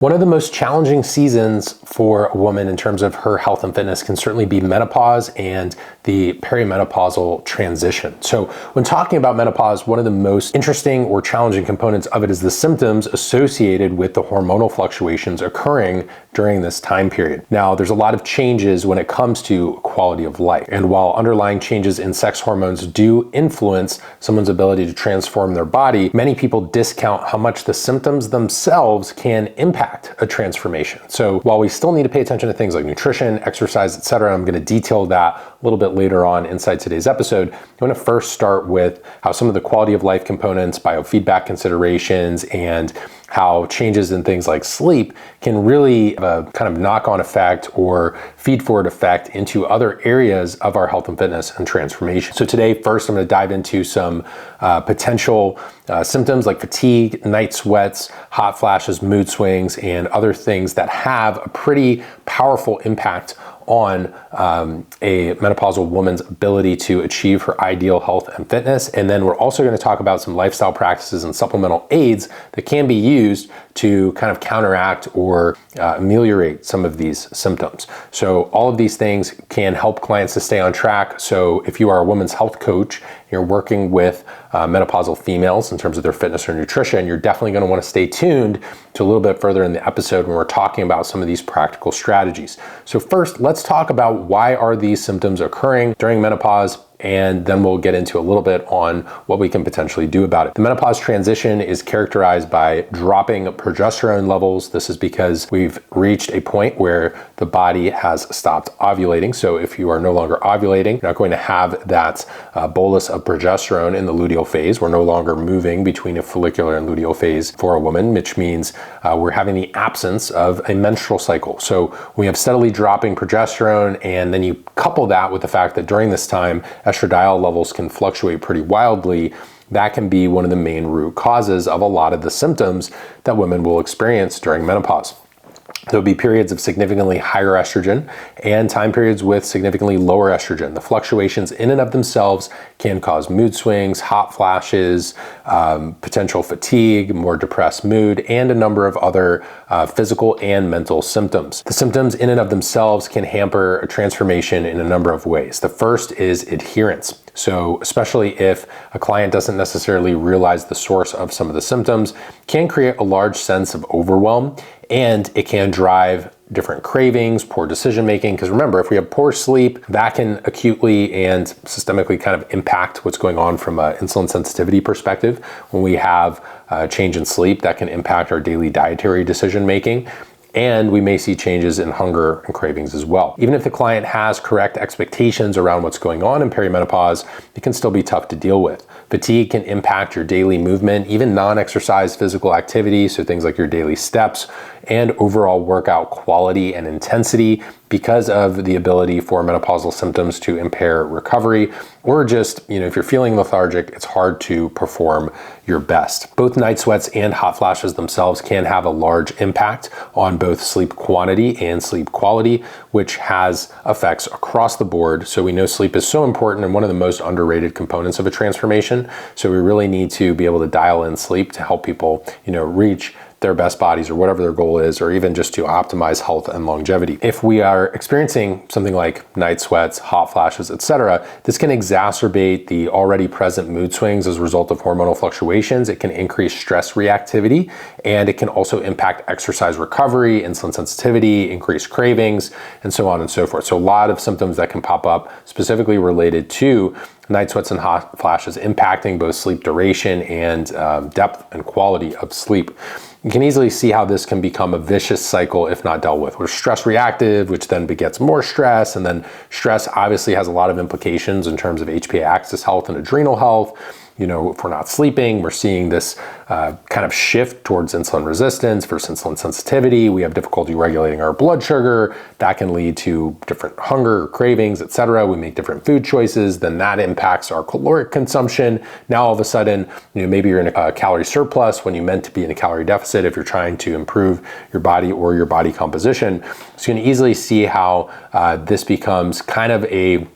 One of the most challenging seasons for a woman in terms of her health and fitness can certainly be menopause and the perimenopausal transition. So when talking about menopause, one of the most interesting or challenging components of it is the symptoms associated with the hormonal fluctuations occurring during this time period. Now, there's a lot of changes when it comes to quality of life. And while underlying changes in sex hormones do influence someone's ability to transform their body, many people discount how much the symptoms themselves can impact a transformation. So while we still need to pay attention to things like nutrition, exercise, etc., I'm going to detail that a little bit later on inside today's episode. I want to first start with how some of the quality of life components, biofeedback considerations, and how changes in things like sleep can really have a kind of knock-on effect or feed-forward effect into other areas of our health and fitness and transformation. So today, first, I'm going to dive into some potential symptoms like fatigue, night sweats, hot flashes, mood swings, and other things that have a pretty powerful impact on a menopausal woman's ability to achieve her ideal health and fitness. And then we're also going to talk about some lifestyle practices and supplemental aids that can be used to kind of counteract or ameliorate some of these symptoms. So all of these things can help clients to stay on track. So if you are a women's health coach, you're working with menopausal females in terms of their fitness or nutrition, you're definitely going to want to stay tuned to a little bit further in the episode when we're talking about some of these practical strategies. So first, let's talk about why are these symptoms occurring during menopause, and then we'll get into a little bit on what we can potentially do about it. The menopause transition is characterized by dropping progesterone levels. This is because we've reached a point where the body has stopped ovulating. So if you are no longer ovulating, you're not going to have that bolus of progesterone in the luteal phase. We're no longer moving between a follicular and luteal phase for a woman, which means we're having the absence of a menstrual cycle. So we have steadily dropping progesterone, and then you couple that with the fact that during this time, estradiol levels can fluctuate pretty wildly. That can be one of the main root causes of a lot of the symptoms that women will experience during menopause. There'll be periods of significantly higher estrogen and time periods with significantly lower estrogen. The fluctuations in and of themselves can cause mood swings, hot flashes, potential fatigue, more depressed mood, and a number of other physical and mental symptoms. The symptoms in and of themselves can hamper a transformation in a number of ways. The first is adherence. So especially if a client doesn't necessarily realize the source of some of the symptoms, can create a large sense of overwhelm, and it can drive different cravings, poor decision making. Because remember, if we have poor sleep, that can acutely and systemically kind of impact what's going on from an insulin sensitivity perspective. When we have a change in sleep, that can impact our daily dietary decision making. And we may see changes in hunger and cravings as well. Even if the client has correct expectations around what's going on in perimenopause, it can still be tough to deal with. Fatigue can impact your daily movement, even non-exercise physical activity, so things like your daily steps, and overall workout quality and intensity because of the ability for menopausal symptoms to impair recovery, or just, if you're feeling lethargic, it's hard to perform your best. Both night sweats and hot flashes themselves can have a large impact on both sleep quantity and sleep quality, which has effects across the board. So we know sleep is so important and one of the most underrated components of a transformation. So we really need to be able to dial in sleep to help people, reach their best bodies or whatever their goal is, or even just to optimize health and longevity. If we are experiencing something like night sweats, hot flashes, etc., this can exacerbate the already present mood swings as a result of hormonal fluctuations. It can increase stress reactivity, and it can also impact exercise recovery, insulin sensitivity, increased cravings, and so on and so forth. So a lot of symptoms that can pop up specifically related to night sweats and hot flashes impacting both sleep duration and depth and quality of sleep. You can easily see how this can become a vicious cycle if not dealt with. We're stress reactive, which then begets more stress, and then stress obviously has a lot of implications in terms of HPA axis health and adrenal health. If we're not sleeping, we're seeing this kind of shift towards insulin resistance versus insulin sensitivity. We have difficulty regulating our blood sugar. That can lead to different hunger, cravings, etc. We make different food choices. Then that impacts our caloric consumption. Now all of a sudden, maybe you're in a calorie surplus when you meant to be in a calorie deficit if you're trying to improve your body or your body composition. So you can easily see how this becomes kind of a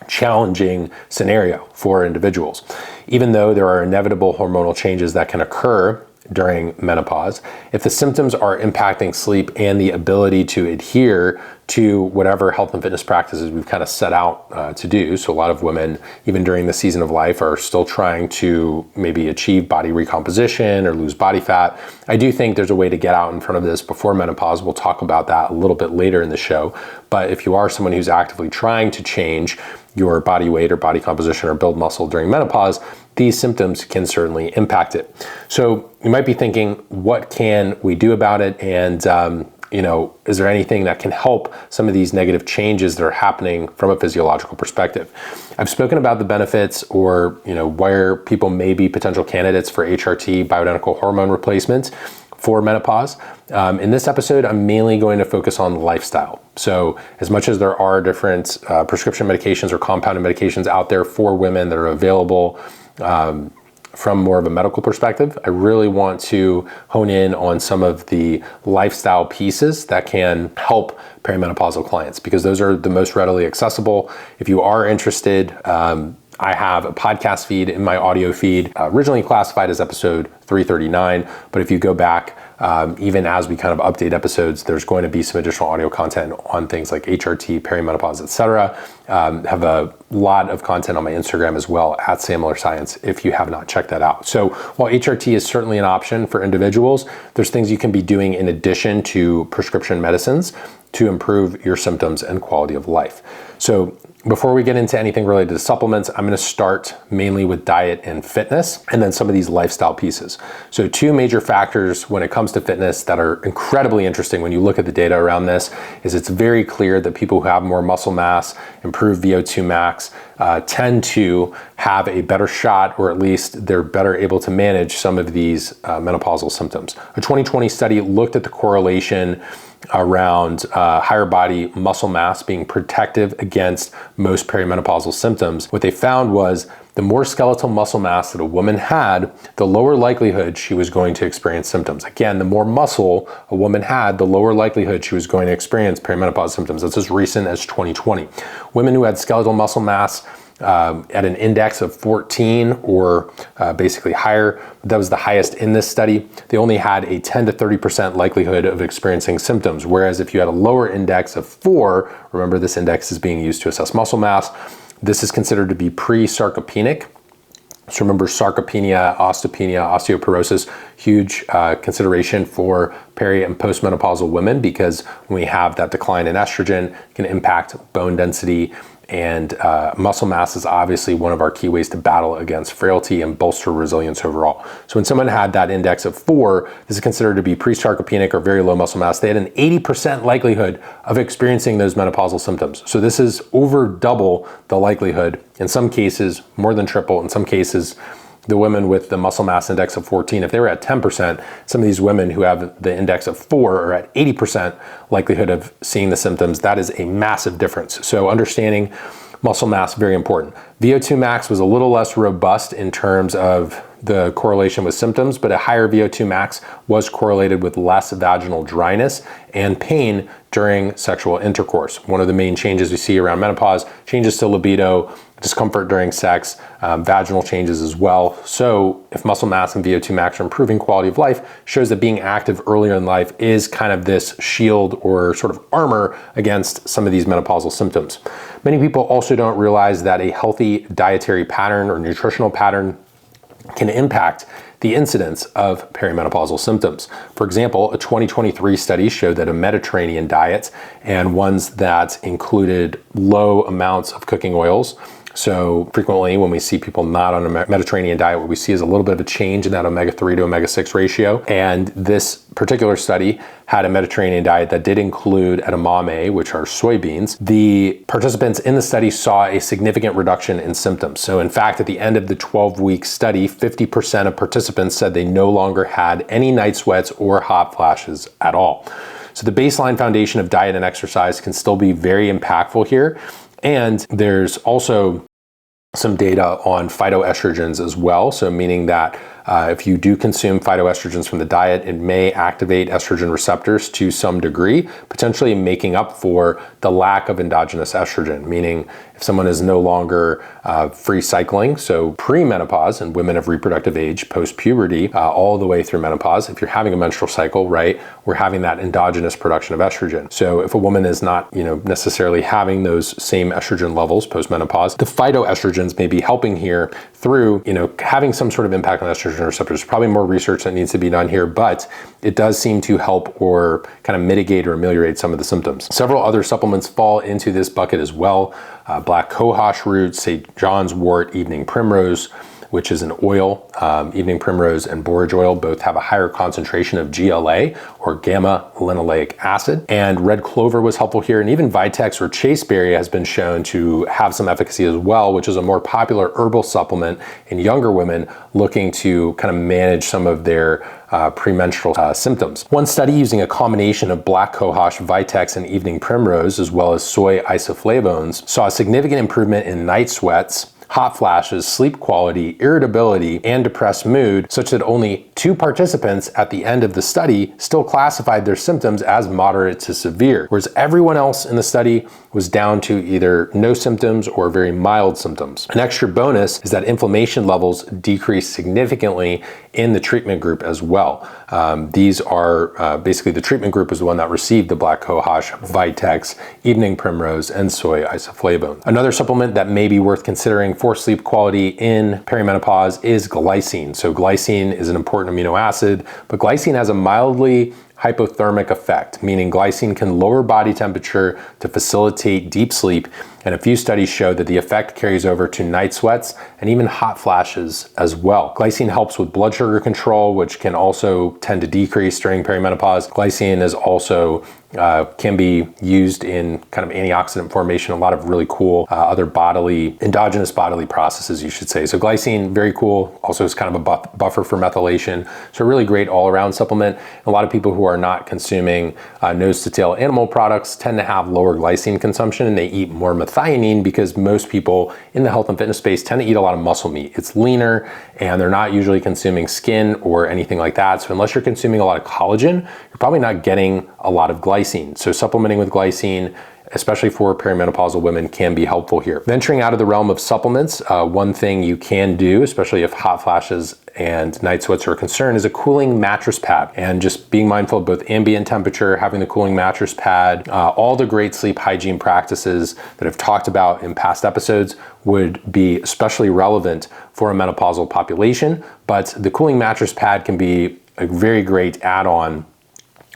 challenging scenario for individuals. Even though there are inevitable hormonal changes that can occur during menopause. If the symptoms are impacting sleep and the ability to adhere to whatever health and fitness practices we've kind of set out to do. So a lot of women, even during the season of life, are still trying to maybe achieve body recomposition or lose body fat. I do think there's a way to get out in front of this before menopause. We'll talk about that a little bit later in the show. But if you are someone who's actively trying to change your body weight or body composition or build muscle during menopause, these symptoms can certainly impact it. So you might be thinking, what can we do about it? And is there anything that can help some of these negative changes that are happening from a physiological perspective? I've spoken about the benefits or, where people may be potential candidates for HRT, bioidentical hormone replacement for menopause. In this episode, I'm mainly going to focus on lifestyle. So as much as there are different prescription medications or compounded medications out there for women that are available from more of a medical perspective, I really want to hone in on some of the lifestyle pieces that can help perimenopausal clients, because those are the most readily accessible. If you are interested, I have a podcast feed in my audio feed, originally classified as episode 339, but if you go back, even as we kind of update episodes, there's going to be some additional audio content on things like HRT, perimenopause, etc. Have a lot of content on my Instagram as well, at Sam Miller Science, if you have not checked that out. So while HRT is certainly an option for individuals, there's things you can be doing in addition to prescription medicines to improve your symptoms and quality of life. So before we get into anything related to supplements, I'm going to start mainly with diet and fitness, and then some of these lifestyle pieces. So two major factors when it comes to fitness that are incredibly interesting when you look at the data around this is it's very clear that people who have more muscle mass, improved VO2 max, tend to have a better shot, or at least they're better able to manage some of these menopausal symptoms. A 2020 study looked at the correlation around higher body muscle mass being protective against most perimenopausal symptoms. What they found was the more skeletal muscle mass that a woman had, the lower likelihood she was going to experience symptoms. Again, the more muscle a woman had, the lower likelihood she was going to experience perimenopause symptoms. That's as recent as 2020. Women who had skeletal muscle mass at an index of 14 or basically higher, that was the highest in this study, they only had a 10 to 30% likelihood of experiencing symptoms. Whereas if you had a lower index of 4, remember this index is being used to assess muscle mass, this is considered to be pre-sarcopenic. So remember, sarcopenia, osteopenia, osteoporosis, huge consideration for peri and postmenopausal women, because when we have that decline in estrogen, it can impact bone density, and muscle mass is obviously one of our key ways to battle against frailty and bolster resilience overall. So when someone had that index of 4, this is considered to be pre-sarcopenic or very low muscle mass. They had an 80% likelihood of experiencing those menopausal symptoms. So this is over double the likelihood, in some cases more than triple, in some cases the women with the muscle mass index of 14, if they were at 10%, some of these women who have the index of 4 are at 80% likelihood of seeing the symptoms. That is a massive difference. So understanding muscle mass, very important. VO2 max was a little less robust in terms of the correlation with symptoms, but a higher VO2 max was correlated with less vaginal dryness and pain during sexual intercourse. One of the main changes we see around menopause, changes to libido, discomfort during sex, vaginal changes as well. So if muscle mass and VO2 max are improving quality of life, shows that being active earlier in life is kind of this shield or sort of armor against some of these menopausal symptoms. Many people also don't realize that a healthy dietary pattern or nutritional pattern can impact the incidence of perimenopausal symptoms. For example, a 2023 study showed that a Mediterranean diet and ones that included low amounts of cooking oils. So frequently when we see people not on a Mediterranean diet, what we see is a little bit of a change in that omega-3 to omega-6 ratio. And this particular study had a Mediterranean diet that did include edamame, which are soybeans. The participants in the study saw a significant reduction in symptoms. So in fact, at the end of the 12-week study, 50% of participants said they no longer had any night sweats or hot flashes at all. So the baseline foundation of diet and exercise can still be very impactful here. And there's also some data on phytoestrogens as well. So meaning that if you do consume phytoestrogens from the diet, it may activate estrogen receptors to some degree, potentially making up for the lack of endogenous estrogen, meaning If someone is no longer free cycling, so pre-menopause and women of reproductive age, post-puberty, all the way through menopause, if you're having a menstrual cycle, right, we're having that endogenous production of estrogen. So if a woman is not, necessarily having those same estrogen levels post-menopause, the phytoestrogens may be helping here through, having some sort of impact on estrogen receptors. Probably more research that needs to be done here, but it does seem to help or kind of mitigate or ameliorate some of the symptoms. Several other supplements fall into this bucket as well. Black Cohosh root, St. John's wort, evening primrose, which is an oil. Evening primrose and borage oil both have a higher concentration of GLA, or gamma linoleic acid. And red clover was helpful here. And even Vitex or chasteberry has been shown to have some efficacy as well, which is a more popular herbal supplement in younger women looking to kind of manage some of their premenstrual symptoms. One study using a combination of black cohosh, Vitex, and evening primrose, as well as soy isoflavones, saw a significant improvement in night sweats, hot flashes, sleep quality, irritability, and depressed mood, such that only 2 participants at the end of the study still classified their symptoms as moderate to severe, whereas everyone else in the study was down to either no symptoms or very mild symptoms. An extra bonus is that inflammation levels decreased significantly in the treatment group as well. These are basically the treatment group is the one that received the black cohosh, Vitex, evening primrose, and soy isoflavone. Another supplement that may be worth considering for sleep quality in perimenopause is glycine. So glycine is an important amino acid, but glycine has a mildly hypothermic effect, meaning glycine can lower body temperature to facilitate deep sleep, and a few studies show that the effect carries over to night sweats and even hot flashes as well. Glycine helps with blood sugar control, which can also tend to decrease during perimenopause. Glycine is also can be used in kind of antioxidant formation, a lot of really cool other endogenous bodily processes, you should say. So glycine, very cool. Also is kind of a buffer for methylation. So a really great all-around supplement. A lot of people who are not consuming nose to tail animal products tend to have lower glycine consumption, and they eat more methionine because most people in the health and fitness space tend to eat a lot of muscle meat. It's leaner and they're not usually consuming skin or anything like that. So unless you're consuming a lot of collagen, you're probably not getting a lot of glycine. So supplementing with glycine, especially for perimenopausal women, can be helpful here. Venturing out of the realm of supplements, one thing you can do, especially if hot flashes and night sweats are a concern, is a cooling mattress pad. And just being mindful of both ambient temperature, having the cooling mattress pad, all the great sleep hygiene practices that I've talked about in past episodes would be especially relevant for a menopausal population. But the cooling mattress pad can be a very great add-on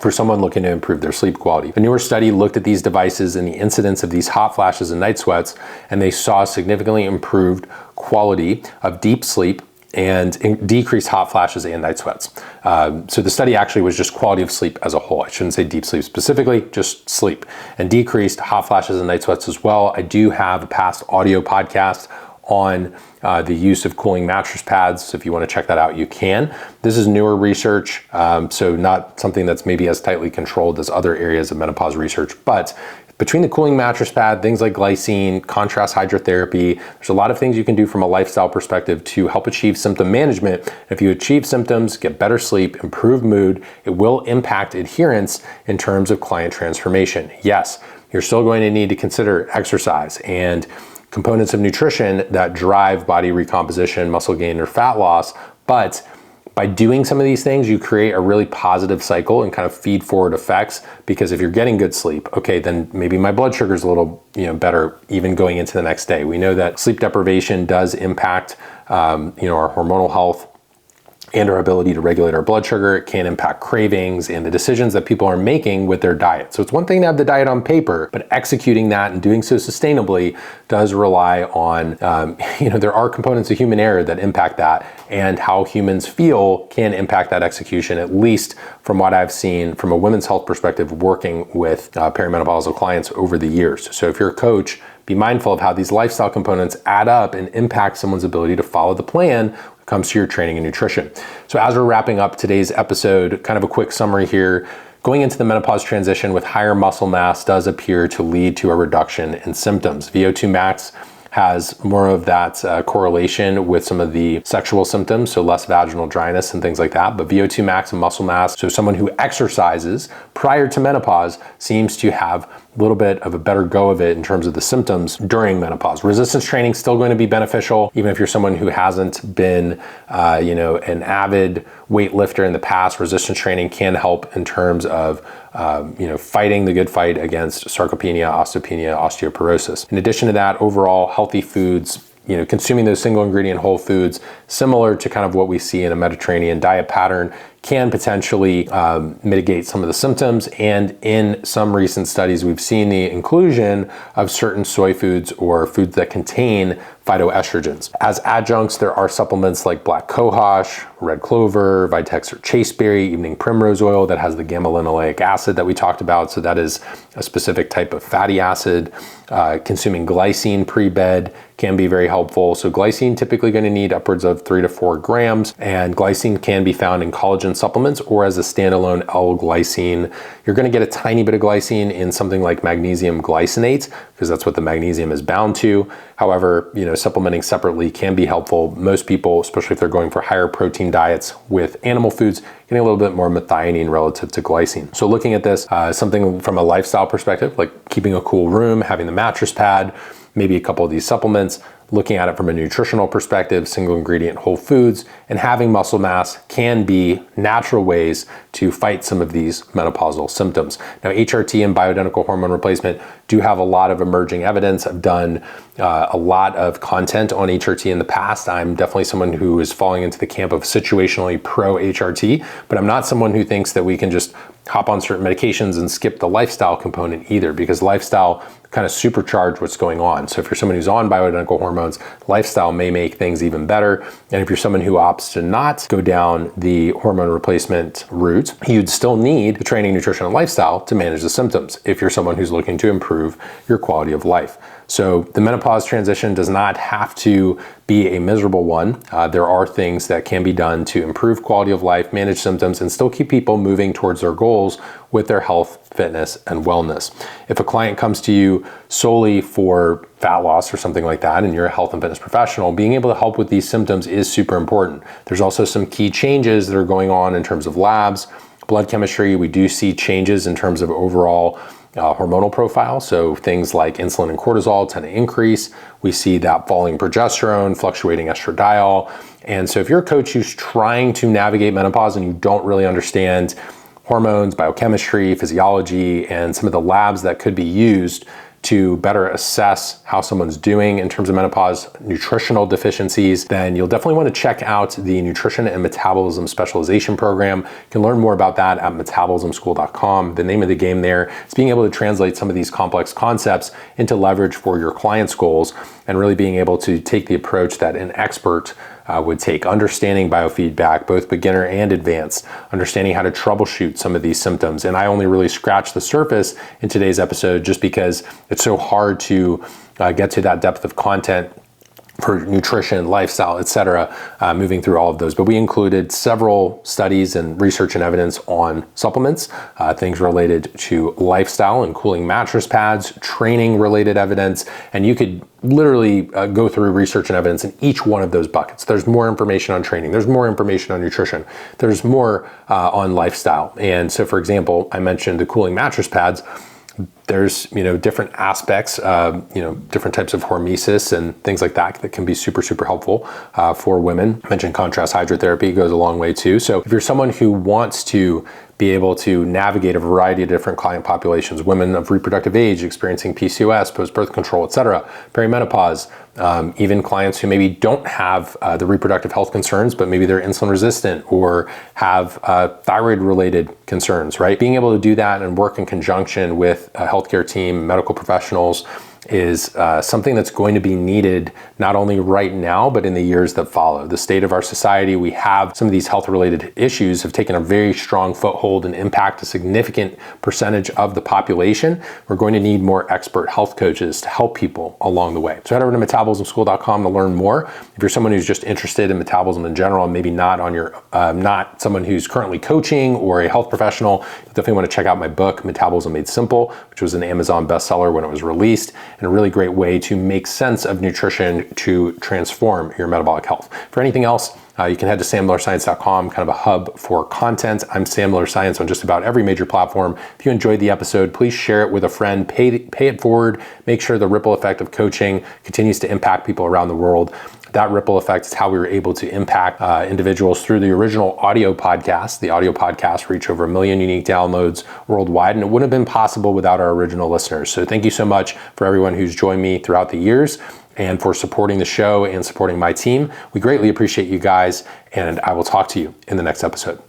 for someone looking to improve their sleep quality. A newer study looked at these devices and the incidence of these hot flashes and night sweats, and they saw significantly improved quality of deep sleep and decreased hot flashes and night sweats. So the study actually was just quality of sleep as a whole. I shouldn't say deep sleep specifically, just sleep, and decreased hot flashes and night sweats as well. I do have a past audio podcast on the use of cooling mattress pads. So if you want to check that out, you can. This is newer research, so not something that's maybe as tightly controlled as other areas of menopause research, but between the cooling mattress pad, things like glycine, contrast hydrotherapy, there's a lot of things you can do from a lifestyle perspective to help achieve symptom management. If you achieve symptoms, get better sleep, improve mood, it will impact adherence in terms of client transformation. Yes, you're still going to need to consider exercise and components of nutrition that drive body recomposition, muscle gain, or fat loss, but by doing some of these things, you create a really positive cycle and kind of feed forward effects, because if you're getting good sleep, okay, then maybe my blood sugar is a little better even going into the next day. We know that sleep deprivation does impact our hormonal health and our ability to regulate our blood sugar. It can impact cravings and the decisions that people are making with their diet. So it's one thing to have the diet on paper, but executing that and doing so sustainably does rely on, there are components of human error that impact that, and how humans feel can impact that execution, at least from what I've seen from a women's health perspective working with perimenopausal clients over the years. So if you're a coach, be mindful of how these lifestyle components add up and impact someone's ability to follow the plan when it comes to your training and nutrition. So as we're wrapping up today's episode, kind of a quick summary here. Going into the menopause transition with higher muscle mass does appear to lead to a reduction in symptoms. VO2 max has more of that correlation with some of the sexual symptoms, so less vaginal dryness and things like that. But VO2 max and muscle mass, so someone who exercises prior to menopause seems to have little bit of a better go of it in terms of the symptoms during menopause. Resistance training is still going to be beneficial, even if you're someone who hasn't been, an avid weightlifter in the past. Resistance training can help in terms of, fighting the good fight against sarcopenia, osteopenia, osteoporosis. In addition to that, overall healthy foods, consuming those single ingredient whole foods, similar to kind of what we see in a Mediterranean diet pattern, can potentially mitigate some of the symptoms. And in some recent studies, we've seen the inclusion of certain soy foods or foods that contain phytoestrogens. As adjuncts, there are supplements like Black Cohosh, red clover, Vitex or chasteberry, evening primrose oil that has the gamma-linoleic acid that we talked about. So that is a specific type of fatty acid. Consuming glycine pre-bed can be very helpful. So glycine typically going to need upwards of 3 to 4 grams, and glycine can be found in collagen supplements or as a standalone L-glycine. You're going to get a tiny bit of glycine in something like magnesium glycinate because that's what the magnesium is bound to. However, supplementing separately can be helpful. Most people, especially if they're going for higher protein diets with animal foods, getting a little bit more methionine relative to glycine. So looking at this, something from a lifestyle perspective, like keeping a cool room, having the mattress pad, maybe a couple of these supplements, looking at it from a nutritional perspective, single ingredient whole foods, and having muscle mass can be natural ways to fight some of these menopausal symptoms. Now, HRT and bioidentical hormone replacement do have a lot of emerging evidence. I've done a lot of content on HRT in the past. I'm definitely someone who is falling into the camp of situationally pro HRT, but I'm not someone who thinks that we can just hop on certain medications and skip the lifestyle component either, because lifestyle kind of supercharge what's going on. So if you're someone who's on bioidentical hormones, lifestyle may make things even better. And if you're someone who opts to not go down the hormone replacement route, you'd still need the training, nutrition, and lifestyle to manage the symptoms if you're someone who's looking to improve your quality of life. So the menopause transition does not have to be a miserable one. There are things that can be done to improve quality of life, manage symptoms, and still keep people moving towards their goals with their health, fitness, and wellness. If a client comes to you solely for fat loss or something like that, and you're a health and fitness professional, being able to help with these symptoms is super important. There's also some key changes that are going on in terms of labs, blood chemistry. We do see changes in terms of overall hormonal profile. So things like insulin and cortisol tend to increase. We see that falling progesterone, fluctuating estradiol. And so if you're a coach who's trying to navigate menopause and you don't really understand hormones, biochemistry, physiology, and some of the labs that could be used to better assess how someone's doing in terms of menopause, nutritional deficiencies, then you'll definitely want to check out the Nutrition and Metabolism Specialization program. You can learn more about that at metabolismschool.com. The name of the game there is being able to translate some of these complex concepts into leverage for your clients' goals and really being able to take the approach that an expert would take, understanding biofeedback, both beginner and advanced, understanding how to troubleshoot some of these symptoms. And I only really scratched the surface in today's episode just because it's so hard to get to that depth of content for nutrition, lifestyle, etc., moving through all of those. But we included several studies and research and evidence on supplements, things related to lifestyle and cooling mattress pads, training related evidence, and you could literally go through research and evidence in each one of those buckets. There's more information on training, there's more information on nutrition, there's more on lifestyle. And so, for example, I mentioned the cooling mattress pads. There's, different aspects, different types of hormesis and things like that that can be super, super helpful for women. I mentioned contrast hydrotherapy goes a long way too. So if you're someone who wants to be able to navigate a variety of different client populations, women of reproductive age experiencing PCOS, post-birth control, etc., perimenopause, even clients who maybe don't have the reproductive health concerns, but maybe they're insulin resistant or have thyroid related concerns, right? Being able to do that and work in conjunction with a healthcare team, medical professionals, is something that's going to be needed not only right now, but in the years that follow. The state of our society, we have some of these health-related issues have taken a very strong foothold and impact a significant percentage of the population. We're going to need more expert health coaches to help people along the way. So head over to metabolismschool.com to learn more. If you're someone who's just interested in metabolism in general, and maybe not on your, not someone who's currently coaching or a health professional, you definitely want to check out my book, Metabolism Made Simple, which was an Amazon bestseller when it was released. and a really great way to make sense of nutrition to transform your metabolic health. For anything else, you can head to sammillerscience.com, kind of a hub for content. I'm Sam Miller Science on just about every major platform. If you enjoyed the episode, please share it with a friend, pay it forward, make sure the ripple effect of coaching continues to impact people around the world. That ripple effect is how we were able to impact individuals through the original audio podcast. The audio podcast reached over 1 million unique downloads worldwide, and it wouldn't have been possible without our original listeners. So thank you so much for everyone who's joined me throughout the years and for supporting the show and supporting my team. We greatly appreciate you guys, and I will talk to you in the next episode.